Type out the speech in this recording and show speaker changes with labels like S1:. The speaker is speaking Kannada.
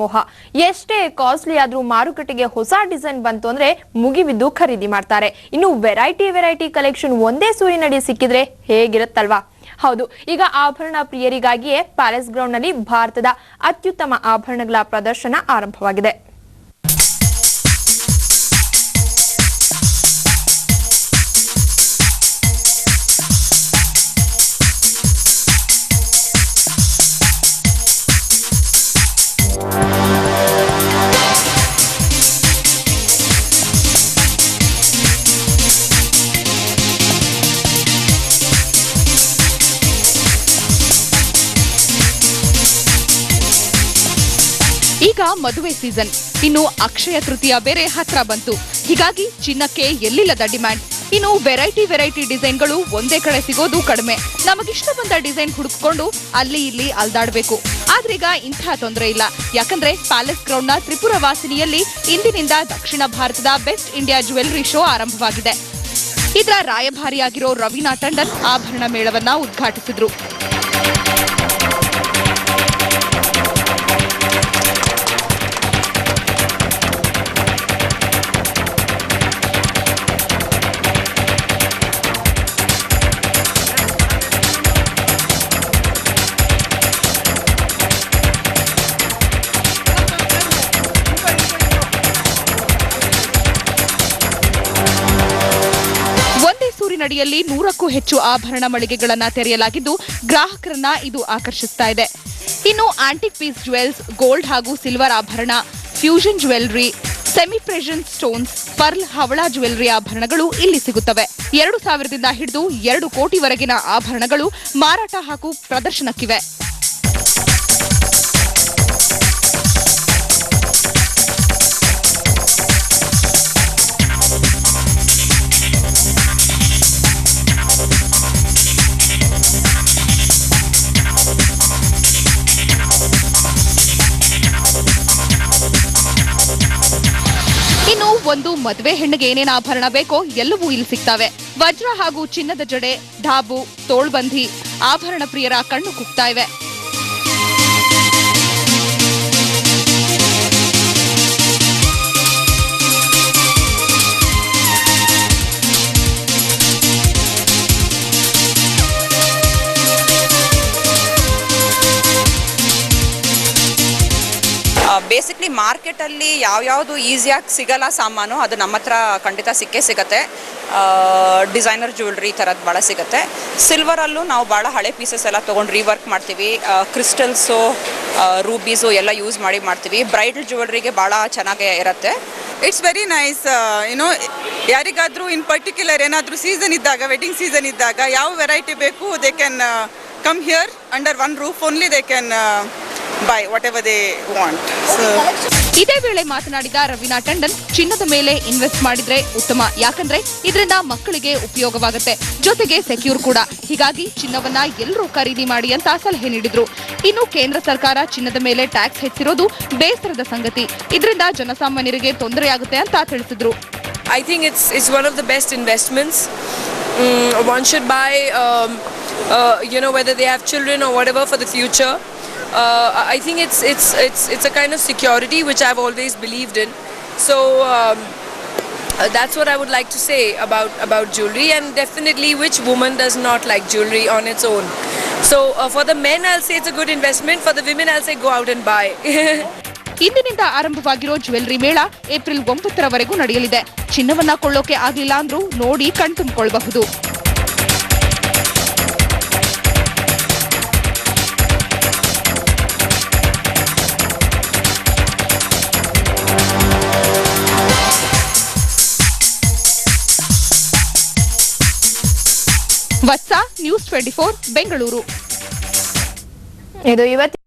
S1: ಮೋಹ ಎಷ್ಟೇ ಕಾಸ್ಟ್ಲಿ ಆದ್ರೂ ಮಾರುಕಟ್ಟೆಗೆ ಹೊಸ ಡಿಸೈನ್ ಬಂತು ಅಂದ್ರೆ ಮುಗಿಬಿದ್ದು ಖರೀದಿ ಮಾಡ್ತಾರೆ. ಇನ್ನು ವೆರೈಟಿ ಕಲೆಕ್ಷನ್ ಒಂದೇ ಸೂರಿನಡಿ ಸಿಕ್ಕಿದ್ರೆ ಹೇಗಿರುತ್ತಲ್ವಾ? ಹೌದು, ಈಗ ಆಭರಣ ಪ್ರಿಯರಿಗಾಗಿಯೇ ಪ್ಯಾಲೇಸ್ ಗ್ರೌಂಡ್ ನಲ್ಲಿ ಭಾರತದ ಅತ್ಯುತ್ತಮ ಆಭರಣಗಳ ಪ್ರದರ್ಶನ ಆರಂಭವಾಗಿದೆ.
S2: ಈಗ ಮದುವೆ ಸೀಸನ್, ಇನ್ನು ಅಕ್ಷಯ ತೃತೀಯ ಬೇರೆ ಹತ್ರ ಬಂತು. ಹೀಗಾಗಿ ಚಿನ್ನಕ್ಕೆ ಎಲ್ಲಿಲ್ಲದ ಡಿಮ್ಯಾಂಡ್. ಇನ್ನು ವೆರೈಟಿ ಡಿಸೈನ್ಗಳು ಒಂದೇ ಕಡೆ ಸಿಗೋದು ಕಡಿಮೆ. ನಮಗಿಷ್ಟ ಬಂದ ಡಿಸೈನ್ ಹುಡುಕಿಕೊಂಡು ಅಲ್ಲಿ ಇಲ್ಲಿ ಅಲ್ದಾಡಬೇಕು. ಆದ್ರೀಗ ಇಂಥ ತೊಂದರೆ ಇಲ್ಲ, ಯಾಕಂದ್ರೆ ಪ್ಯಾಲೇಸ್ ಗ್ರೌಂಡ್ನ ತ್ರಿಪುರ ವಾಸಿನಿಯಲ್ಲಿ ಇಂದಿನಿಂದ ದಕ್ಷಿಣ ಭಾರತದ ಬೆಸ್ಟ್ ಇಂಡಿಯಾ ಜ್ಯುವೆಲ್ಲರಿ ಶೋ ಆರಂಭವಾಗಿದೆ. ಇದರ ರಾಯಭಾರಿಯಾಗಿರೋ ರವೀನಾ ಟಂಡನ್ ಆಭರಣ ಮೇಳವನ್ನ ಉದ್ಘಾಟಿಸಿದ್ರು. ನಡಿಯಲ್ಲಿ 100ಕ್ಕೂ ಹೆಚ್ಚು ಆಭರಣ ಮಳಿಗೆಗಳನ್ನ ತೆರೆಯಲಾಗಿದ್ದು ಗ್ರಾಹಕರನ್ನ ಇದು ಆಕರ್ಷಿಸ್ತಾ ಇದೆ. ಇನ್ನು ಆಂಟಿಕ್ ಪೀಸ್ ಜ್ಯುವೆಲ್ಸ್, ಗೋಲ್ಡ್ ಹಾಗೂ ಸಿಲ್ವರ್ ಆಭರಣ, fusion jewellery, semi precious stones, pearl, ಹವಳ ಜ್ಯುವೆಲ್ಲರಿ ಆಭರಣಗಳು ಇಲ್ಲಿ ಸಿಗುತ್ತವೆ. 2,000ದಿಂದ ಹಿಡಿದು 2 ಕೋಟಿವರೆಗಿನ ಆಭರಣಗಳು ಮಾರಾಟ ಹಾಗೂ ಪ್ರದರ್ಶನಕ್ಕಿವೆ. ಒಂದು ಮದುವೆ ಹೆಣ್ಣಿಗೆ ಏನೇನು ಆಭರಣ ಬೇಕೋ ಎಲ್ಲವೂ ಇಲ್ಲಿ ಸಿಗ್ತವೆ. ವಜ್ರ ಹಾಗೂ ಚಿನ್ನದ ಜಡೆ, ಢಾಬು, ತೋಳ್ಬಂಧಿ ಆಭರಣ ಪ್ರಿಯರ ಕಣ್ಣು ಕುಗ್ತಾ ಇವೆ.
S3: ಬೇಸಿಕ್ಲಿ ಮಾರ್ಕೆಟಲ್ಲಿ ಯಾವ್ಯಾವುದು ಈಸಿಯಾಗಿ ಸಿಗಲ್ಲ ಸಾಮಾನು, ಅದು ನಮ್ಮ ಹತ್ರ ಖಂಡಿತ ಸಿಗುತ್ತೆ. ಡಿಸೈನರ್ ಜ್ಯುವೆಲ್ರಿ ಥರದ್ದು ಭಾಳ ಸಿಗುತ್ತೆ. ಸಿಲ್ವರಲ್ಲೂ ನಾವು ಭಾಳ ಹಳೆ ಪೀಸಸ್ ಎಲ್ಲ ತೊಗೊಂಡು ರೀವರ್ಕ್ ಮಾಡ್ತೀವಿ. ಕ್ರಿಸ್ಟಲ್ಸು, ರೂಬೀಸು ಎಲ್ಲ ಯೂಸ್ ಮಾಡ್ತೀವಿ. ಬ್ರೈಡಲ್ ಜ್ಯುವೆಲ್ರಿಗೆ ಭಾಳ ಚೆನ್ನಾಗೇ ಇರುತ್ತೆ.
S4: It's very nice. ಯಾರಿಗಾದರೂ ಇನ್ ಪರ್ಟಿಕ್ಯುಲರ್ ಏನಾದರೂ ಸೀಸನ್ ಇದ್ದಾಗ, ವೆಡ್ಡಿಂಗ್ ಸೀಸನ್ ಇದ್ದಾಗ ಯಾವ ವೆರೈಟಿ ಬೇಕು they can come here under one roof only. They can buy whatever they want.
S2: ಇದೇ ವೇಳೆ ಮಾತನಾಡಿದ ರವೀನಾ ಟಂಡನ್, ಚಿನ್ನದ ಮೇಲೆ ಇನ್ವೆಸ್ಟ್ ಮಾಡಿದ್ರೆ ಉತ್ತಮ, ಯಾಕಂದ್ರೆ ಇದರಿಂದ ಮಕ್ಕಳಿಗೆ ಉಪಯೋಗವಾಗುತ್ತೆ, ಜೊತೆಗೆ ಸೆಕ್ಯೂರ್ ಕೂಡ. ಹೀಗಾಗಿ ಚಿನ್ನವನ್ನ ಎಲ್ಲರೂ ಖರೀದಿ ಮಾಡಿ ಅಂತ ಸಲಹೆ ನೀಡಿದ್ರು. ಇನ್ನು ಕೇಂದ್ರ ಸರ್ಕಾರ ಚಿನ್ನದ ಮೇಲೆ ಟ್ಯಾಕ್ಸ್ ಹೆಚ್ಚಿರೋದು ಬೇಸರದ ಸಂಗತಿ. ಇದರಿಂದ ಜನಸಾಮಾನ್ಯರಿಗೆ ತೊಂದರೆಯಾಗುತ್ತೆ ಅಂತ ತಿಳಿಸಿದ್ರು.
S5: I think it's one of the best investments. One should buy whether they have children or whatever for the future. I think it's a kind of security which I've always believed in. So that's what I would like to say about jewelry, and definitely which woman does not like jewelry on its own. So for the men I'll say it's a good investment, for the women I'll say go out and buy.
S2: ಇಂದಿನಿಂದ ಆರಂಭವಾಗಿರೋ ಜ್ಯುವೆಲ್ಲರಿ ಮೇಳ ಏಪ್ರಿಲ್ 9ರವರೆಗೂ ನಡೆಯಲಿದೆ. ಚಿನ್ನವನ್ನ ಕೊಳ್ಳೋಕೆ ಆಗ್ಲಿಲ್ಲ ಅಂದ್ರೂ ನೋಡಿ ಕಣ್ತುಂಬಿಕೊಳ್ಳಬಹುದು. ವತ್ಸ, ನ್ಯೂಸ್ 24, ಬೆಂಗಳೂರು.
S1: ಇದು ಇವತ್ತು